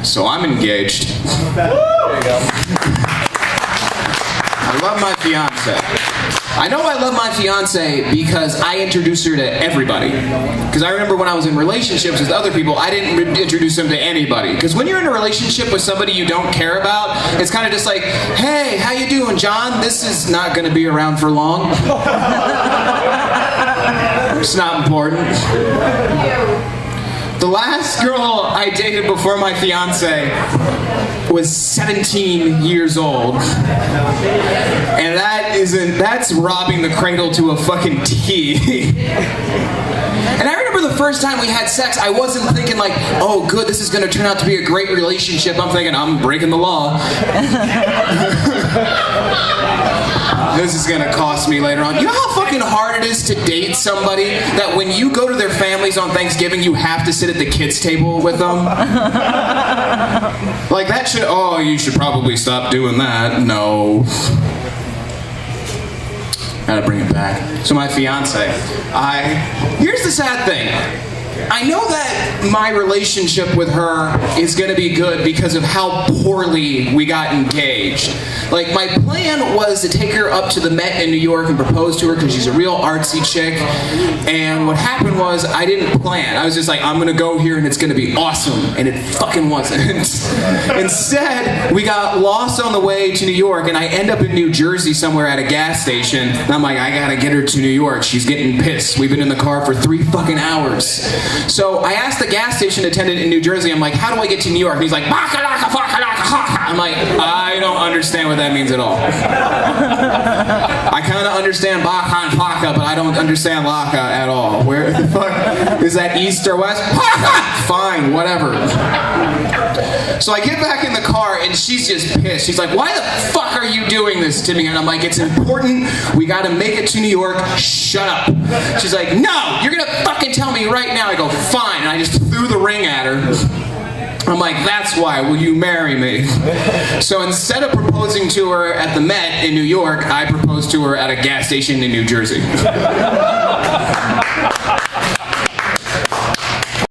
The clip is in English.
So I'm engaged. There you go. I love my fiance. I know I love my fiance because I introduce her to everybody. Because I remember when I was in relationships with other people, I didn't introduce them to anybody. Because when you're in a relationship with somebody you don't care about, it's kind of just like, hey, how you doing, John? This is not going to be around for long. It's not important. The last girl I dated before my fiance was 17 years old. And that's robbing the cradle to a fucking T. And I remember the first time we had sex, I wasn't thinking like, oh good, this is gonna turn out to be a great relationship. I'm thinking, I'm breaking the law. This is gonna cost me later on. You know how fucking hard it is to date somebody that when you go to their families on Thanksgiving, you have to sit at the kids' table with them? Like that should, oh, you should probably stop doing that. No. Gotta bring it back. So my fiance, here's the sad thing. I know that my relationship with her is gonna be good because of how poorly we got engaged. Like, my plan was to take her up to the Met in New York and propose to her because she's a real artsy chick. And what happened was, I didn't plan. I was just like, I'm gonna go here and it's gonna be awesome. And it fucking wasn't. Instead, we got lost on the way to New York and I end up in New Jersey somewhere at a gas station. And I'm like, I gotta get her to New York. She's getting pissed. We've been in the car for 3 fucking hours. So I asked the gas station attendant in New Jersey, I'm like, how do I get to New York? And he's like, bakalaka, bakalaka, ha. I'm like, I don't understand what that means at all. I kind of understand baka and paka, but I don't understand laka at all. Where the fuck? Is that east or west? Paka! Fine, whatever. So I get back in the car and she's just pissed. She's like, why the fuck are you doing this to me? And I'm like, it's important. We gotta make it to New York. Shut up. She's like, no, you're gonna fucking tell me right now. I go, fine. And I just threw the ring at her. I'm like, that's why. Will you marry me? So instead of proposing to her at the Met in New York, I proposed to her at a gas station in New Jersey.